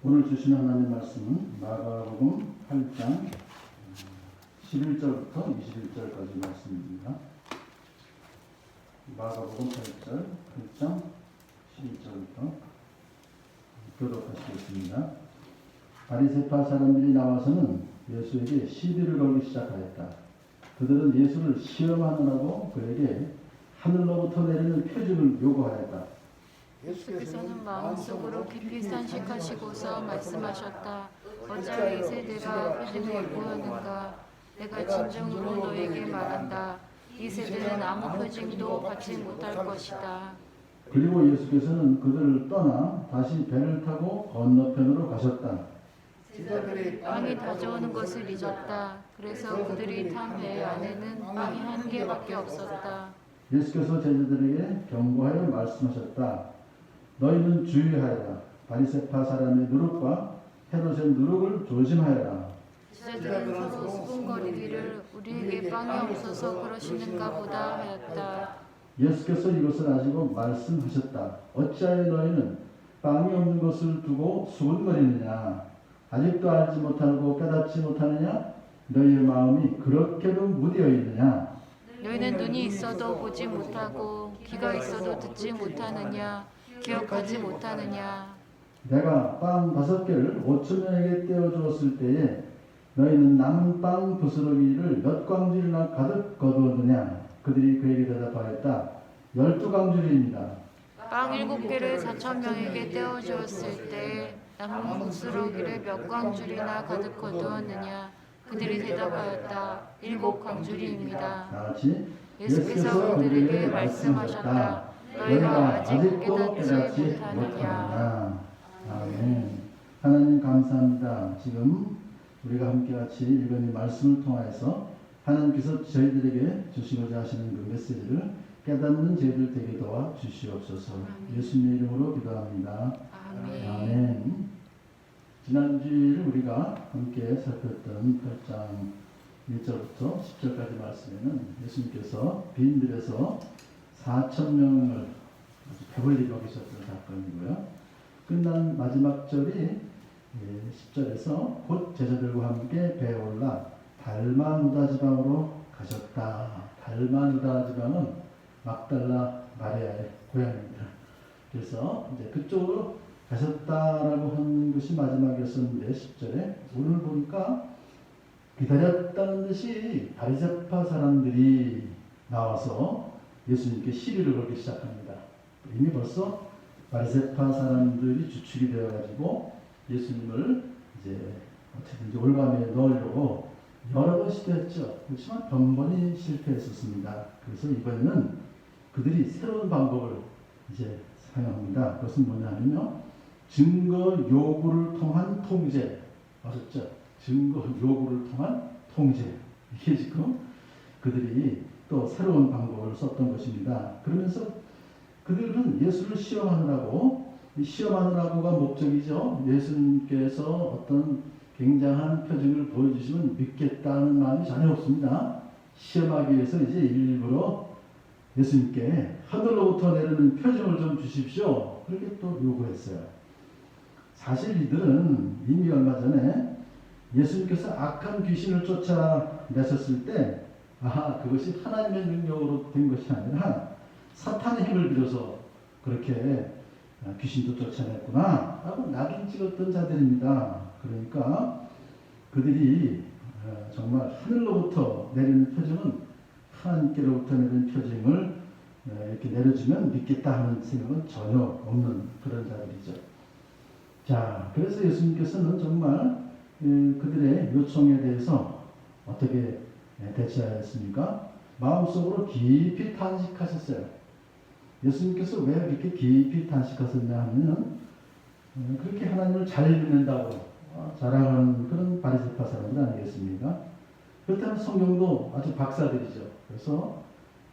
오늘 주신 하나님의 말씀은 마가복음 8장 11절부터 21절까지 말씀입니다. 마가복음 8장 11절부터 교독하시겠습니다. 바리새파 사람들이 나와서는 예수에게 시비를 걸기 시작하였다. 그들은 예수를 시험하느라고 그에게 하늘로부터 내리는 표징을 요구하였다. 예수께서는 마음속으로 깊이 산식하시고서 말씀하셨다. 어찌하여 이 세대가 표징을 구하는가? 내가 진정으로 너에게 말한다. 이 세대는 아무 표징도 받지 못할 것이다. 그리고 예수께서는 그들을 떠나 다시 배를 타고 건너편으로 가셨다. 제자들이 빵이 다져오는 것을 잊었다. 그래서 그들이 탄 배 안에는 빵이 한 개밖에 없었다. 예수께서 제자들에게 경고하여 말씀하셨다. 너희는 주의하여라. 바리새파 사람의 누룩과 헤롯의 누룩을 조심하여라. 제자들은 서로 수군거리기를 우리에게 빵이 없어서 그러시는가 보다 하였다. 예수께서 이것을 아시고 말씀하셨다. 어찌하여 너희는 빵이 없는 것을 두고 수군거리느냐? 아직도 알지 못하고 깨닫지 못하느냐? 너희의 마음이 그렇게도 무디어 있느냐? 너희는 눈이 있어도 보지 못하고 귀가 있어도 듣지 못하느냐? 기억하지 못하느냐? 내가 빵 5개를 5,000명에게 떼어주었을 때에 너희는 남은 빵 부스러기를 몇 광줄이나 가득 거두었느냐? 그들이 그에게 대답하였다. 12광줄입니다. 빵 7개를 4,000명에게 떼어주었을 때 남은 부스러기를 몇 광줄이나 가득 거두었느냐? 그들이 대답하였다. 7광줄이입니다. 다 같이 예수께서 그들에게 말씀하셨다. 너희가 아직도 깨닫지 못하느냐? 아멘. 하나님 감사합니다. 지금 우리가 함께 같이 읽은 이 말씀을 통하여서 하나님께서 저희들에게 주시고자 하시는 그 메시지를 깨닫는 저희들 되게 도와 주시옵소서. 예수님의 이름으로 기도합니다. 아멘. 아멘. 지난주에 우리가 함께 살폈던 8장 1절부터 10절까지 말씀에는 예수님께서 빈들에서 4,000명을 아주 배불리 먹이셨던 사건이고요. 끝난 마지막 절이 10절에서 곧 제자들과 함께 배에 올라 달마누다 지방으로 가셨다. 달마누다 지방은 막달라 마리아의 고향입니다. 그래서 이제 그쪽으로 가셨다라고 하는 것이 마지막이었었는데 10절에 오늘 보니까 기다렸다는 듯이 바리새파 사람들이 나와서 예수님께 시비를 걸기 시작합니다. 이미 벌써 바리새파 사람들이 주축이 되어가지고 예수님을 이제 어떻게든지 올가매에 넣으려고 여러 번 시도했죠. 그렇지만 번번이 실패했었습니다. 그래서 이번에는 그들이 새로운 방법을 이제 사용합니다. 그것은 뭐냐면요. 증거 요구를 통한 통제. 아셨죠? 증거 요구를 통한 통제. 이게 지금 그들이 또 새로운 방법을 썼던 것입니다. 그러면서 그들은 예수를 시험하느라고, 시험하느라고가 목적이죠. 예수님께서 어떤 굉장한 표징을 보여주시면 믿겠다는 마음이 전혀 없습니다. 시험하기 위해서 이제 일부러 예수님께 하늘로부터 내리는 표징을 좀 주십시오. 그렇게 또 요구했어요. 사실 이들은 이미 얼마 전에 예수님께서 악한 귀신을 쫓아내셨을 때 그것이 하나님의 능력으로 된 것이 아니라 사탄의 힘을 빌어서 그렇게 귀신도 쫓아냈구나 하고 낙인 찍었던 자들입니다. 그러니까 그들이 정말 하늘로부터 내리는 표징은 하나님께로부터 내리는 표징을 이렇게 내려주면 믿겠다 하는 생각은 전혀 없는 그런 자들이죠. 자, 그래서 예수님께서는 정말 그들의 요청에 대해서 어떻게 대처하였습니까? 마음속으로 깊이 탄식하셨어요. 예수님께서 왜 그렇게 깊이 탄식하셨냐 하면 그렇게 하나님을 잘 믿는다고 자랑하는 그런 바리새파 사람들 아니겠습니까? 그렇다면 성경도 아주 박사들이죠. 그래서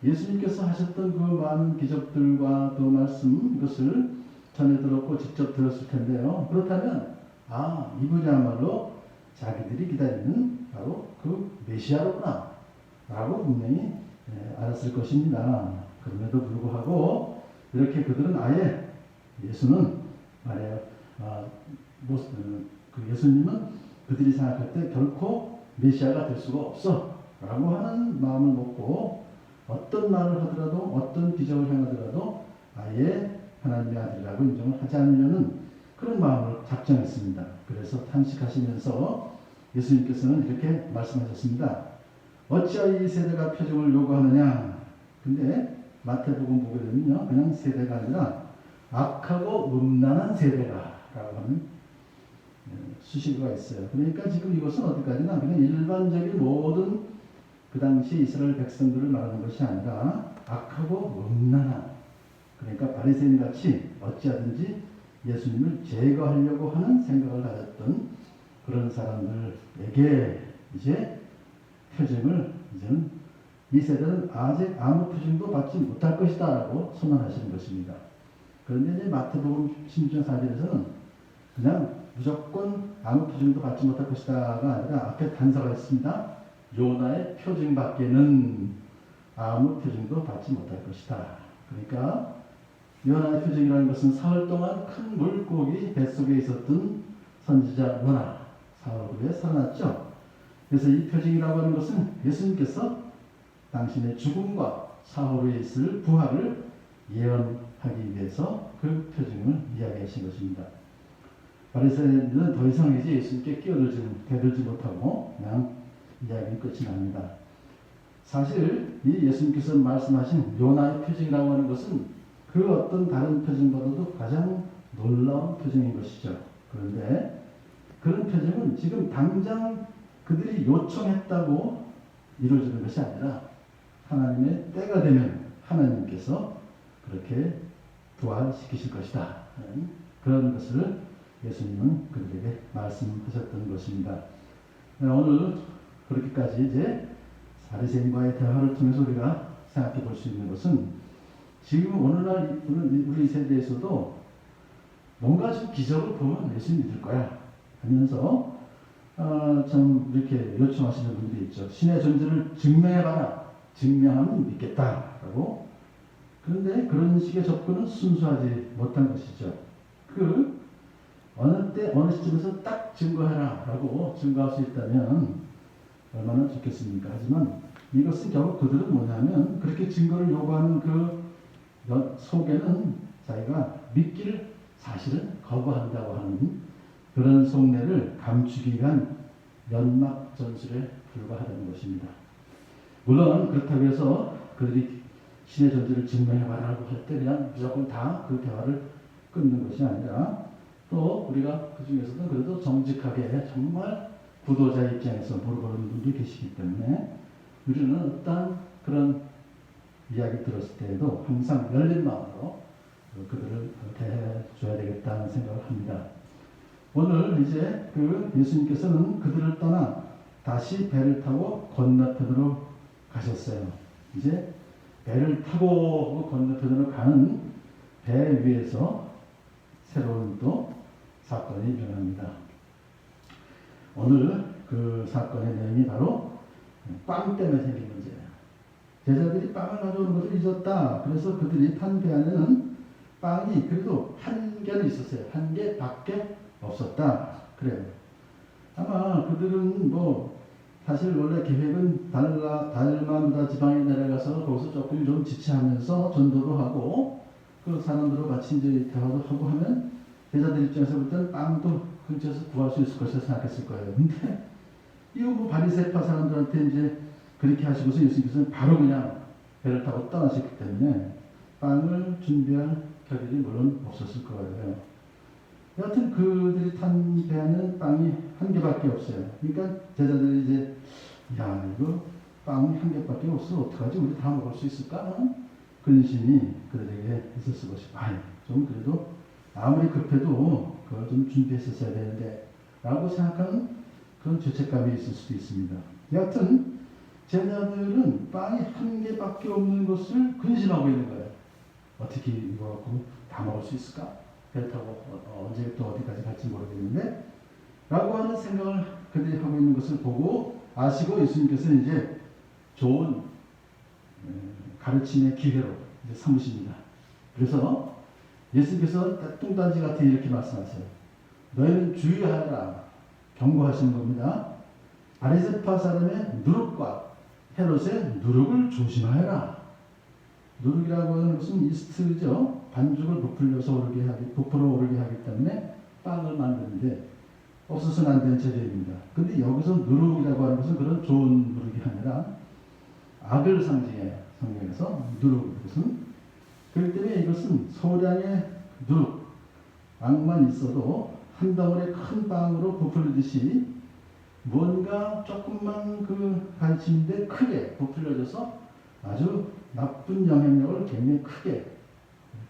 예수님께서 하셨던 그 많은 기적들과 그 말씀 이것을 전해 들었고 직접 들었을 텐데요. 그렇다면 이분이야말로 자기들이 기다리는 바로 그 메시아로구나 라고 분명히 알았을 것입니다. 그럼에도 불구하고 이렇게 그들은 아예 예수는 말이에요. 그 예수님은 그들이 생각할 때 결코 메시아가 될 수가 없어 라고 하는 마음을 먹고 어떤 말을 하더라도 어떤 기적을 행하더라도 아예 하나님의 아들이라고 인정을 하지 않으려는 그런 마음을 작정했습니다. 그래서 탄식하시면서 예수님께서는 이렇게 말씀하셨습니다. 어찌하여 이 세대가 표징을 요구하느냐. 근데 마태복음 보게 되면요, 그냥 세대가 아니라 악하고 음란한 세대가 라고 하는 수식어가 있어요. 그러니까 지금 이것은 어디까지나 그냥 일반적인 모든 그 당시 이스라엘 백성들을 말하는 것이 아니라 악하고 음란한, 그러니까 바리새인 같이 어찌하든지 예수님을 제거하려고 하는 생각을 가졌던 그런 사람들에게 이제 표징을 이제는 이 세대는 아직 아무 표징도 받지 못할 것이다 라고 선언하시는 것입니다. 그런데 이제 마태복음 16장 4절에서는 그냥 무조건 아무 표징도 받지 못할 것이다가 아니라 앞에 단서가 있습니다. 요나의 표징밖에는 아무 표징도 받지 못할 것이다. 그러니까 요나의 표징이라는 것은 사흘 동안 큰 물고기 뱃속에 있었던 선지자 요나, 사흘 후에 살아났죠. 그래서 이 표징이라고 하는 것은 예수님께서 당신의 죽음과 사흘 후에 있을 부활을 예언하기 위해서 그 표징을 이야기하신 것입니다. 바리새인들은 더 이상 이제 예수님께 대들지 못하고 그냥 이야기는 끝이 납니다. 사실 이 예수님께서 말씀하신 요나의 표징이라고 하는 것은 그 어떤 다른 표징보다도 가장 놀라운 표징인 것이죠. 그런데 그런 표징은 지금 당장 그들이 요청했다고 이루어지는 것이 아니라 하나님의 때가 되면 하나님께서 그렇게 부활시키실 것이다. 그런 것을 예수님은 그들에게 말씀하셨던 것입니다. 오늘 그렇게까지 이제 바리새인과의 대화를 통해서 우리가 생각해 볼 수 있는 것은 지금 오늘날 우리 세대에서도 뭔가 좀 기적을 보면 예수님 믿을 거야 하면서 좀 이렇게 요청하시는 분들이 있죠. 신의 존재를 증명해봐라. 증명하면 믿겠다라고. 그런데 그런 식의 접근은 순수하지 못한 것이죠. 어느 때 어느 시점에서 딱 증거해라라고 증거할 수 있다면 얼마나 좋겠습니까? 하지만 이것은 결국 그들은 뭐냐면 그렇게 증거를 요구하는 그 속에는 자기가 믿기를 사실은 거부한다고 하는 그런 속내를 감추기 위한 연막 전술에 불과하다는 것입니다. 물론 그렇다고 해서 그들이 신의 존재를 증명해봐라고 할 때 그냥 무조건 다 그 대화를 끊는 것이 아니라 또 우리가 그 중에서도 그래도 정직하게 정말 구도자 입장에서 물어보는 분들이 계시기 때문에 우리는 어떤 그런 이야기 들었을 때에도 항상 열린 마음으로 그들을 대해줘야 되겠다는 생각을 합니다. 오늘 이제 예수님께서는 그들을 떠나 다시 배를 타고 건너편으로 가셨어요. 이제 배를 타고 건너편으로 가는 배 위에서 새로운 또 사건이 일어납니다. 오늘 그 사건의 내용이 바로 빵 때문에 생긴 문제예요. 제자들이 빵을 가져오는 것을 잊었다. 그래서 그들이 탄 배 안에는 빵이 그래도 한 개는 있었어요. 한 개밖에 없었다. 그래요. 아마 그들은 사실 원래 계획은 달마누다 지방에 내려가서 거기서 조금 좀 지체하면서 전도도 하고 그 사람들과 같이 이제 대화도 하고 하면 제자들 입장에서 볼 때는 빵도 근처에서 구할 수 있을 것이라 생각했을 거예요. 근데 이거 바리새파 사람들한테 이제 그렇게 하시고서 예수님께서는 바로 그냥 배를 타고 떠나셨기 때문에 빵을 준비할 겨를이 물론 없었을 거예요. 여하튼 그들이 탄 배에는 빵이 한 개밖에 없어요. 그러니까 제자들이 이제 이거 빵이 한 개밖에 없어 어떡하지? 우리 다 먹을 수 있을까? 근심이 그들에게 있었을 것이고 좀 그래도 아무리 급해도 그걸 좀 준비했었어야 되는데 라고 생각하는 그런 죄책감이 있을 수도 있습니다. 여하튼 제자들은 빵이 한 개밖에 없는 것을 근심하고 있는 거예요. 어떻게 이거 갖고 다 먹을 수 있을까? 배 타고 언제부터 어디까지 갈지 모르겠는데 라고 하는 생각을 그들이 하고 있는 것을 보고 아시고 예수님께서는 이제 좋은 가르침의 기회로 이제 삼으십니다. 그래서 예수님께서 뚱딴지 같은 이렇게 말씀하세요. 너희는 주의하여라 경고하시는 겁니다. 바리새파 사람의 누룩과 헤롯의 누룩을 조심하여라. 누룩이라고 하는 것은 이스트죠. 반죽을 부풀어 오르게 하기 때문에 빵을 만드는데 없어서는 안 되는 재료입니다. 근데 여기서 누룩이라고 하는 것은 그런 좋은 누룩이 아니라 악을 상징해요. 성경에서 누룩 것은. 그렇기 때문에 이것은 소량의 누룩, 악만 있어도 한 덩어리 큰 빵으로 부풀리듯이 뭔가 조금만 그 가르치는데 크게 부풀려져서 아주 나쁜 영향력을 굉장히 크게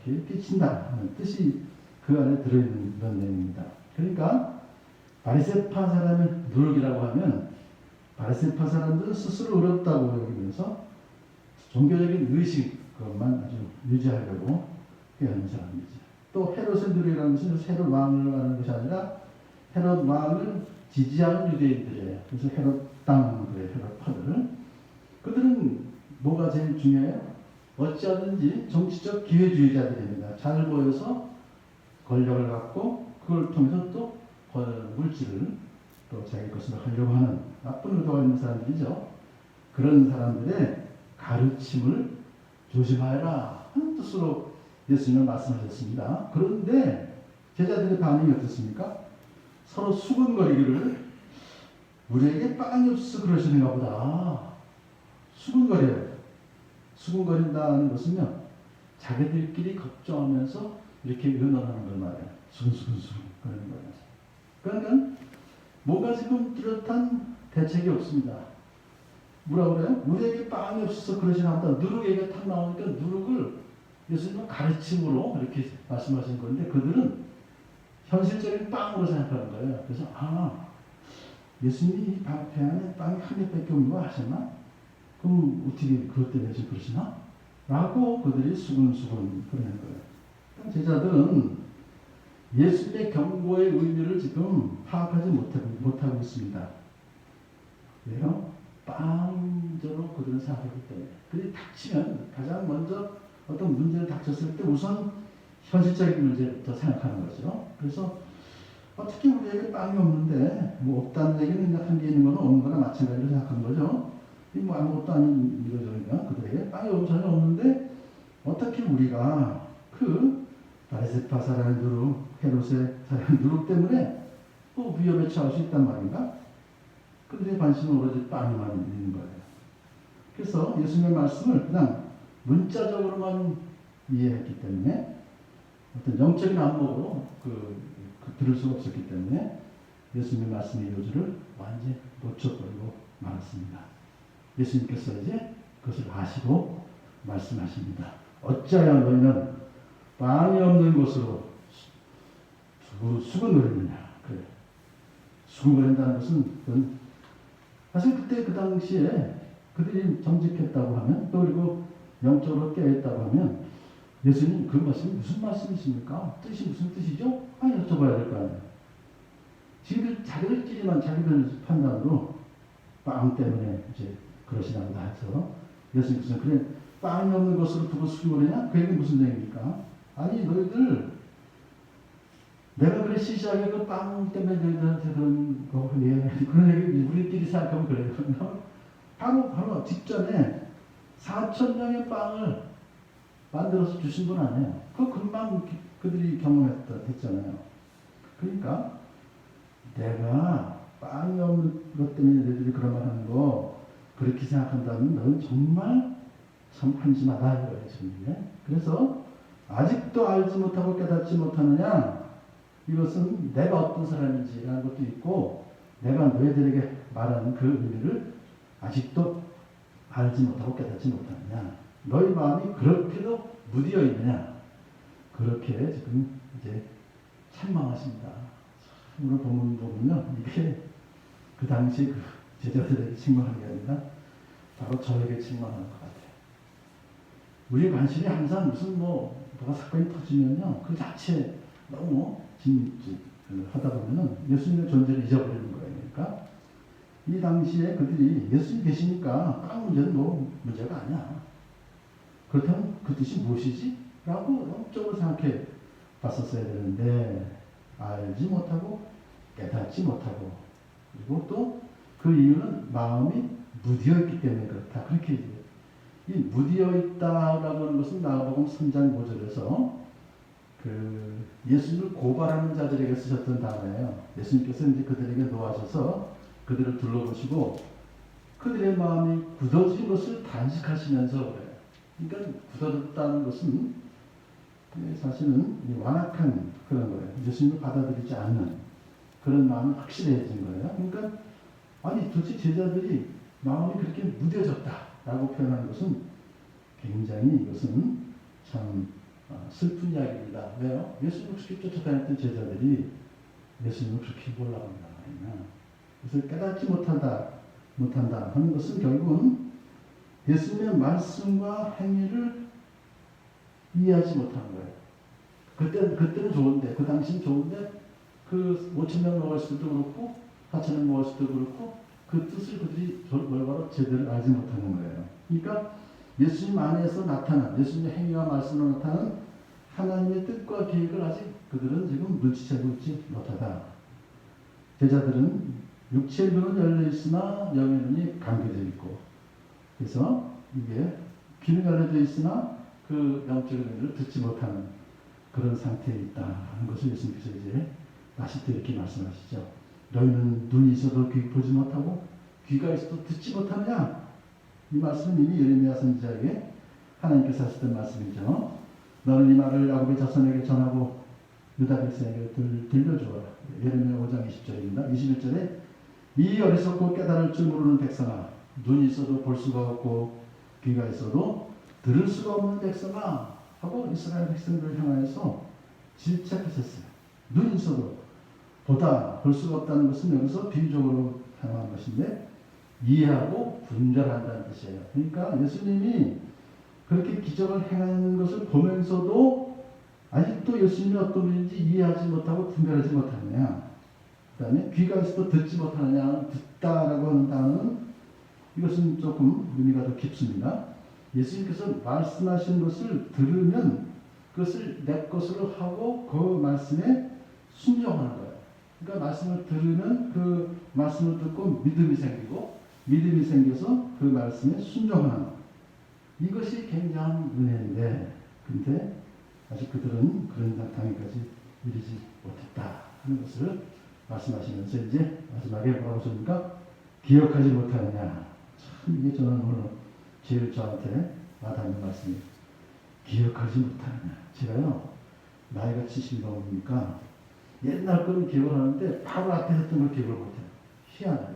이렇게 끼친다는 뜻이 그 안에 들어있는 그런 내용입니다. 그러니까 바리새파 사람의 누룩이라고 하면 바리새파 사람들은 스스로 어렵다고 여기면서 종교적인 의식 그것만 아주 유지하려고 하는 사람이지. 또 헤롯의 누룩이라는 것은 헤롯 왕을 말하는 것이 아니라 헤롯 왕을 지지하는 유대인들이에요. 그래서 헤롯 땅, 헤롯 파들. 그들은 뭐가 제일 중요해요? 어찌하든지 정치적 기회주의자들입니다. 잘 보여서 권력을 갖고 그걸 통해서 또 물질을 또 자기 것으로 하려고 하는 나쁜 의도가 있는 사람들이죠. 그런 사람들의 가르침을 조심하여라 하는 뜻으로 예수님은 말씀하셨습니다. 그런데 제자들의 반응이 어떻습니까? 서로 수근거리기를 우리에게 빵이 없어서 그러시는가 보다. 수근거려요. 수근거린다는 것은요, 자기들끼리 걱정하면서 이렇게 의논하는 걸 말해요. 수근수근 그러는 거예요. 그러니까 뭔가 지금 뚜렷한 대책이 없습니다. 뭐라 그래요? 우리에게 빵이 없어서 그러시나 보다. 누룩 얘기가 탁 나오니까 누룩을 예수님은 가르침으로 이렇게 말씀하신 건데 그들은 현실적인 빵으로 생각하는 거예요. 그래서 예수님이 배 안에 빵이 한 개밖에 없는 거 아셨나? 그럼 어떻게 그것 때문에 지금 그러시나? 라고 그들이 수근수근 그러는 거예요. 제자들은 예수님의 경고의 의미를 지금 파악하지 못하고 있습니다. 왜요? 빵저로 그들은 생각하기 때문에. 그들이 닥치면 가장 먼저 어떤 문제를 닥쳤을 때 우선 현실적인 문제부터 생각하는 거죠. 그래서 어떻게 우리에게 빵이 없는데 뭐 없다는 얘기는 한 개 있는 거는 없는 거나 마찬가지로 생각하는 거죠. 뭐 아무것도 아닌 이거저니까 그들에게 빵이 전혀 없는데 어떻게 우리가 그 바리새파 사람의 누룩, 헤롯의 사람의 누룩 때문에 또 위험에 처할 수 있단 말인가? 그들의 관심은 오로지 빵에만 있는 거예요. 그래서 예수님의 말씀을 그냥 문자적으로만 이해했기 때문에 어떤 영적인 안목으로 들을 수가 없었기 때문에 예수님의 말씀의 요지를 완전히 놓쳐버리고 말았습니다. 예수님께서 이제 그것을 아시고 말씀하십니다. 어찌하여 너희는 빵이 없는 곳으로 수근거리느냐. 그래. 수근거린다는 것은 사실 그때 그 당시에 그들이 정직했다고 하면 또 그리고 영적으로 깨어있다고 하면 예수님 그 말씀이 무슨 말씀이십니까? 뜻이 무슨 뜻이죠? 여쭤봐야 될 거 아니에요. 자기들끼리만 자기들 판단으로 빵 때문에 이제 그러시나 보다 해서 예수님께서 그래 빵이 없는 것으로 두고 수고하느냐? 그 얘기는 무슨 얘기입니까? 아니 너희들 내가 그래 시시하게 그 빵 때문에 너희들한테 그런 얘기 우리끼리 생각하면 그래요. 바로 직전에 4,000명의 빵을 만들어서 주신 분 아니에요. 그거 금방 그들이 경험했잖아요. 그러니까 내가 빵이 없는 것 때문에 너희들이 그런 말 하는 거 그렇게 생각한다면 너는 정말 참 한심하다 이거예요. 그래서 아직도 알지 못하고 깨닫지 못하느냐? 이것은 내가 어떤 사람인지라는 것도 있고 내가 너희들에게 말하는 그 의미를 아직도 알지 못하고 깨닫지 못하느냐? 너희 마음이 그렇게도 무디어 있느냐? 그렇게 지금 이제 책망하십니다. 오늘 본문 보면요, 이게 그 당시 그 제자들에게 책망한 게 아니라 바로 저에게 책망하는 것 같아요. 우리 관심이 항상 무슨 뭐가 사건이 터지면요, 그 자체 너무 하다 보면은 예수님의 존재를 잊어버리는 거예요. 그러니까 이 당시에 그들이 예수님 계시니까 빵 문제는 문제가 아니야. 그렇다면 그 뜻이 무엇이지? 라고 영적으로 생각해 봤었어야 되는데 알지 못하고 깨닫지 못하고 그리고 또 그 이유는 마음이 무디어 있기 때문에 그렇다. 그렇게 얘기해요. 이 무디어 있다라고 하는 것은 마가복음 3장 5절에서 그 예수님을 고발하는 자들에게 쓰셨던 단어예요. 예수님께서 이제 그들에게 노하셔서 그들을 둘러보시고 그들의 마음이 굳어진 것을 단식하시면서 그래요. 그러니까 굳어졌다는 것은 사실은 완악한 그런 거예요. 예수님을 받아들이지 않는 그런 마음이 확실해진 거예요. 그러니까 아니 도대체 제자들이 마음이 그렇게 무뎌졌다라고 표현하는 것은 굉장히 이것은 참 슬픈 이야기입니다. 왜요? 예수님을 그렇게 쫓아다녔던 제자들이 예수님을 그렇게 몰라본다 말이냐. 그래서 깨닫지 못한다 하는 것은 결국은 예수님의 말씀과 행위를 이해하지 못하는 거예요. 그때는 좋은데, 그 당시는 좋은데, 그 5,000명 먹었을 때도 그렇고, 4,000명 먹었을 때도 그렇고, 그 뜻을 그들이 바로 제대로 알지 못하는 거예요. 그러니까 예수님 안에서 나타난, 예수님의 행위와 말씀으로 나타난 하나님의 뜻과 계획을 아직 그들은 지금 눈치채고 있지 못하다. 제자들은 육체의 눈은 열려 있으나 영의 눈이 감겨져 있고, 그래서 이게 귀는 열려져 있으나 그 영적인 의미를 듣지 못하는 그런 상태에 있다 하는 것을 예수님께서 이제 다시 또 이렇게 말씀하시죠. 너희는 눈이 있어도 보지 못하고 귀가 있어도 듣지 못하느냐? 이 말씀은 이미 예레미야 선지자에게 하나님께서 하셨던 말씀이죠. 너는 이 말을 야곱의 자손에게 전하고 유다 백성에게 들려주어라. 예레미야 5장 20절입니다. 21절에 이 어리석고 깨달을 줄 모르는 백성아, 눈이 있어도 볼 수가 없고 귀가 있어도 들을 수가 없는 백성아 하고 이스라엘 백성들을 향하여서 질책하셨어요. 눈이 있어도 보다 볼 수가 없다는 것은 여기서 비유적으로 사용한 것인데 이해하고 분별한다는 뜻이에요. 그러니까 예수님이 그렇게 기적을 행하는 것을 보면서도 아직도 예수님이 어떤 분인지 이해하지 못하고 분별하지 못하느냐. 그 다음에 귀가 있어도 듣지 못하느냐. 듣다라고 하는 단어는 이것은 조금 의미가 더 깊습니다. 예수님께서 말씀하신 것을 들으면 그것을 내 것으로 하고 그 말씀에 순종하는 거예요. 그러니까 말씀을 들으면 그 말씀을 듣고 믿음이 생기고 믿음이 생겨서 그 말씀에 순종하는 이것이 굉장한 은혜인데 근데 아직 그들은 그런 단계까지 이르지 못했다 하는 것을 말씀하시면서 이제 마지막에 뭐라고 하십니까? 기억하지 못하느냐. 참 이게 저는 오늘 제일 저한테 와닿는 말씀이에요. 기억하지 못하느냐. 제가요 나이가 70이 넘으니까 옛날 거는 기억을 하는데 바로 앞에 했던 걸 기억을 못해요. 희한하게.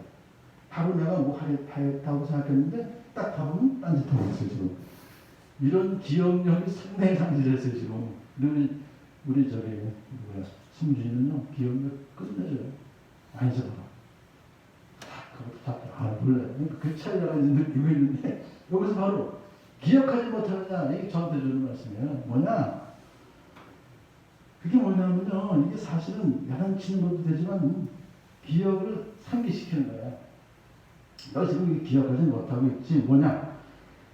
바로 내가 뭐 하겠다고 생각했는데 딱 가보면 딴짓하고 있어요 지금. 이런 기억력이 상당히 상실했어요 지금. 우리 저기 승준이는요 기억력 끝내줘요. 많이 잊어버려. 그것도 다 몰라요. 그 차이가 이제 느끼고 있는데 여기서 바로 기억하지 못하느냐 이게 저한테 주는 말씀이에요. 뭐냐? 그게 뭐냐면요. 이게 사실은 야단치는 것도 되지만 기억을 상기시키는 거야. 너 지금 기억하지 못하고 있지. 뭐냐?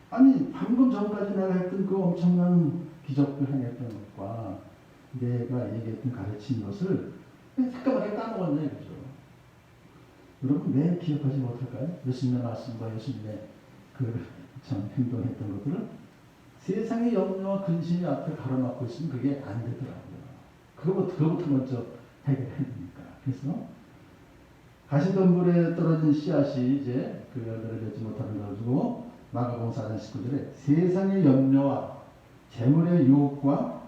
아니 방금 전까지 내가 했던 그 엄청난 기적을 행했던 것과 내가 얘기했던 가르친 것을 잠깐밖에 까먹었네. 그죠? 여러분 왜 기억하지 못할까요? 예수님의 말씀과 예수님의 그 참 행동했던 것들을 세상의 염려와 근심이 앞에 가로막고 있으면 그게 안 되더라고요. 그거부터 먼저 해결해야 되니까. 그래서 가시덤불에 떨어진 씨앗이 이제 그 열매를 맺지 못하는 걸 가지고 마가복음 4장 19절에 세상의 염려와 재물의 유혹과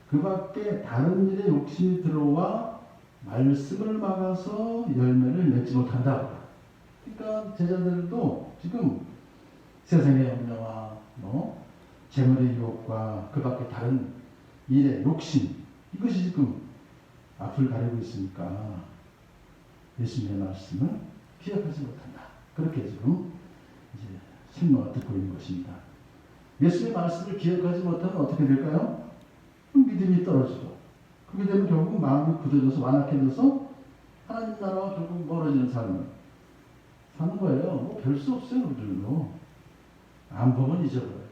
그 밖에 다른 일에 욕심이 들어와 말씀을 막아서 열매를 맺지 못한다. 그러니까 제자들도 지금 세상의 염려와 재물의 유혹과 그 밖에 다른 일의 욕심 이것이 지금 앞을 가리고 있으니까 예수님의 말씀을 기억하지 못한다. 그렇게 지금 이제 설명을 듣고 있는 것입니다. 예수님의 말씀을 기억하지 못하면 어떻게 될까요? 믿음이 떨어지고 그렇게 되면 결국 마음이 굳어져서 완악해져서 하나님 나라와 결국 멀어지는 삶을 사는 거예요. 뭐 별 수 없어요. 우리들도. 안 보면 잊어버려요.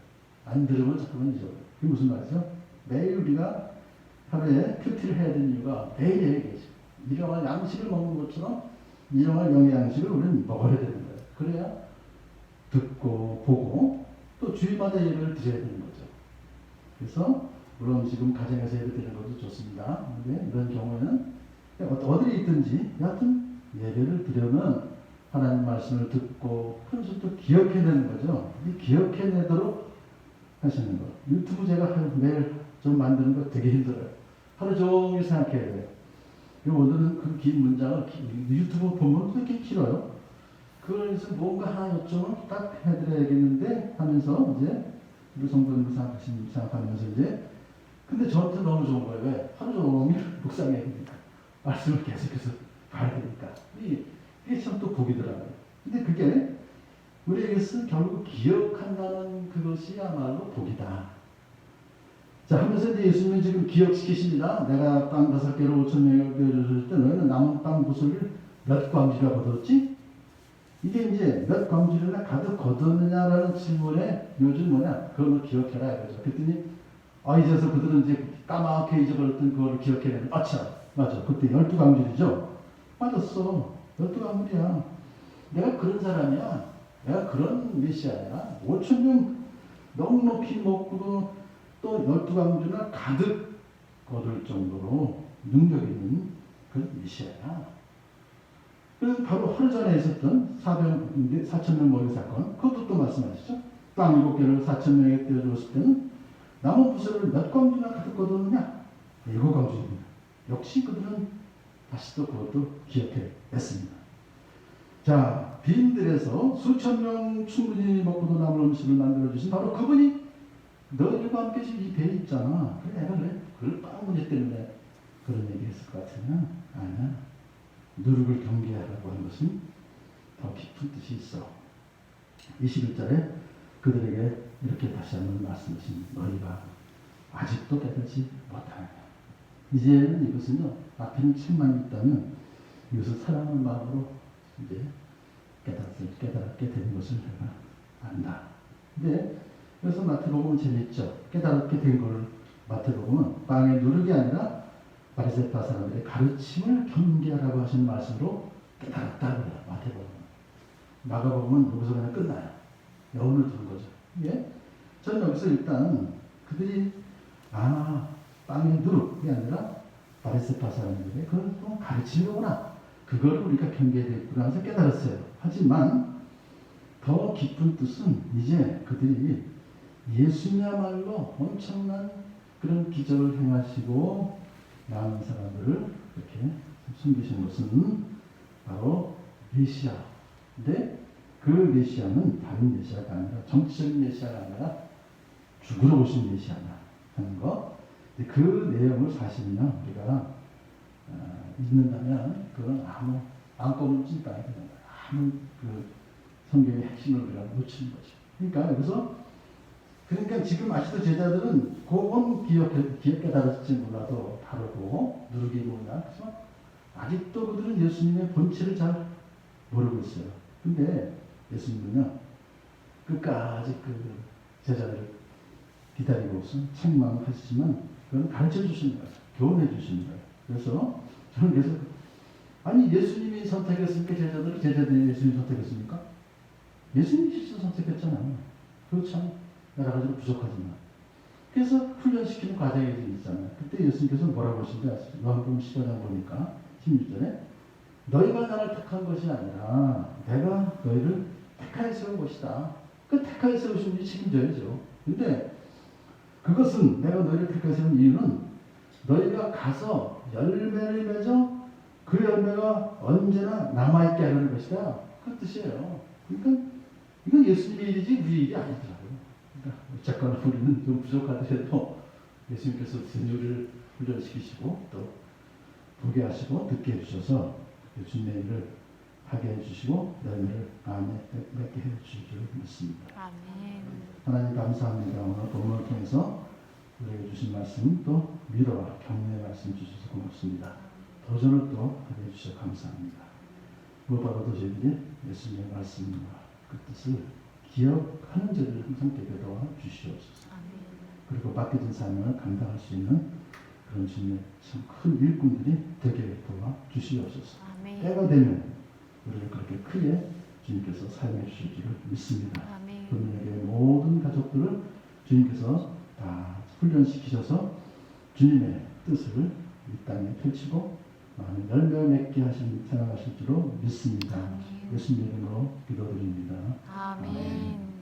안 들으면 자꾸만 잊어버려요. 그게 무슨 말이죠? 매일 우리가 하루에 큐티를 해야 되는 이유가 매일 해야겠죠. 일용할 양식을 먹는 것처럼 일용할 영양식을 우리는 먹어야 되는 거예요. 그래야 듣고 보고 또 주일마다 예배를 드려야 되는 거죠. 그래서 물론 지금 가정에서 예배 드리는 것도 좋습니다. 근데 이런 경우에는 어디에 있든지 여하튼 예배를 드려면 하나님 말씀을 듣고 그래서 또 기억해내는 거죠. 이 기억해내도록 하시는 거. 유튜브 제가 매일 좀 만드는 거 되게 힘들어요. 하루 종일 생각해야 돼요. 그리고 오늘은 그 긴 문장을 유튜브 보면 그렇게 길어요. 그래서 뭔가 하나 요청을 딱 해드려야겠는데 하면서 이제 우리 성도님들 생각하면서 이제 근데 저한테 너무 좋은 거예요. 왜? 하루 종일 묵상해야 되니까. 말씀을 계속해서 봐야 되니까. 이게 참 또 복이더라고요. 근데 그게 우리에게서 결국 기억한다는 그것이야말로 복이다. 자, 하면서 이제 예수님은 지금 기억시키십니다. 내가 빵 5개로 5,000명을 되어줬을 때 너희는 남은 빵 부스를 몇 광지가 거뒀지? 이게 이제 몇 광지를 가득 거뒀느냐라는 질문에 요즘 뭐냐? 그걸 기억해라 이거죠. 그랬더니 이제서 그들은 이제 까맣게 잊어버렸던 그거를 기억해내는 아차 맞아. 그때 12광질이죠. 맞았어. 12광질이야. 내가 그런 사람이야. 내가 그런 메시아야. 5,000명 넉넉히 먹고도 또 12광주나 가득 거둘 정도로 능력 있는 그런 메시아야. 그래서 바로 하루 전에 있었던 4,000명 모인 사건, 그것도 또 말씀하시죠. 땅 7개를 4,000명에 떼어주었을 때는 남은 부서를 몇 광주나 가득 거뒀느냐? 7광주입니다. 역시 그들은 다시 또 그것도 기억해냈습니다. 자, 빈들에서 수천 명 충분히 먹고도 남을 음식을 만들어주신 바로 그분이 너희들과 함께 지금 이 배에 있잖아. 그래, 내가 그걸 빵 문제 때문에 그런 얘기 했을 것 같으냐? 아니야. 누룩을 경계하라고 하는 것은 더 깊은 뜻이 있어. 21절에 그들에게 이렇게 다시 한번 말씀하신 너희가 아직도 깨닫지 못하느냐. 이제는 이것은요, 앞에는 책만 있다면 이것을 사랑하는 마음으로 이제 깨닫게 되는 것을 내가 안다. 근데 그래서 마태복음은 재밌죠. 깨닫게 된 것을 마태복음은 빵의 누룩이 아니라 바리새파 사람들의 가르침을 경계하라고 하시는 말씀으로 깨달았다 그래요. 마태복음은. 마가복음은 여기서 그냥 끝나요. 여운을 두는 거죠. 예? 저는 여기서 일단 그들이 빵의 누룩이 아니라 바리새파 사람들의 그런 가르침이구나. 그걸 우리가 경계해야 되겠구나 해서 깨달았어요. 하지만 더 깊은 뜻은 이제 그들이 예수님야말로 엄청난 그런 기적을 행하시고 많은 사람들을 이렇게 숨기신 것은 바로 메시아인데 그 메시아는 다른 메시아가 아니라 정치적인 메시아가 아니라 죽으러 오신 메시아다 하는 것. 그 내용을 사실은요 우리가 읽는다면 그건 아무 안꺼는 찐따 아무 그 성경의 핵심을 우리가 놓치는 거죠. 그러니까 지금 아시도 제자들은 그건 기억 깨달았을지 몰라도 다르고 누룩이 뭐냐. 그래서 아직도 그들은 예수님의 본질을 잘 모르고 있어요. 근데 예수님은요 끝까지 그 제자들을 기다리고서 책망하시지만 그건 가르쳐 주시는 거예요. 교훈해 주시는 거예요. 그래서 저는 아니 예수님이 선택했으니까 제자들이 예수님이 선택했습니까? 예수님이 실제 선택했잖아요. 그렇죠. 여러 가지로 부족하지만. 그래서 훈련시키는 과정이 있잖아요. 그때 예수님께서 뭐라고 하신지 아시죠? 요한복음 15장 보니까 16절에 너희가 나를 택한 것이 아니라 내가 너희를 택하여 세운 것이다. 그 택하여 세우신 분이 책임져야죠. 근데 그것은 내가 너희를 택하여 세운 이유는 너희가 가서 열매를 맺어 그 열매가 언제나 남아있게 하려는 것이다. 그 뜻이에요. 그러니까 이건 예수님의 일이지 우리 일이 아니더라고요. 그러니까 어쨌거나 우리는 좀 부족하더라도 예수님께서 우리를 훈련시키시고 또 보게 하시고 듣게 해주셔서 주님의 일을 하게 해주시고 열매를 마음에 맺게 해주실 줄 믿습니다. 아멘. 하나님 감사합니다. 오늘 본문을 통해서 우리에게 주신 말씀 또 위로와 격려의 말씀 주셔서 고맙습니다. 도전을 또 하게 해주셔서 감사합니다. 무엇보다도 저희들이 예수님의 말씀과 그 뜻을 기억하는 자를 항상 되게 도와 주시옵소서. 그리고 맡겨진 사명을 감당할 수 있는 그런 주님의 참 큰 일꾼들이 되게 도와주시옵소서. 아멘. 때가 되면 우리를 그렇게 크게 주님께서 사용해 주실 줄을 믿습니다. 아멘. 그분에게 모든 가족들을 주님께서 다 훈련시키셔서 주님의 뜻을 이 땅에 펼치고 많은 열매 맺게 하신 생각하실 줄로 믿습니다. 아멘. 예수님 이름으로 기도드립니다. 아멘.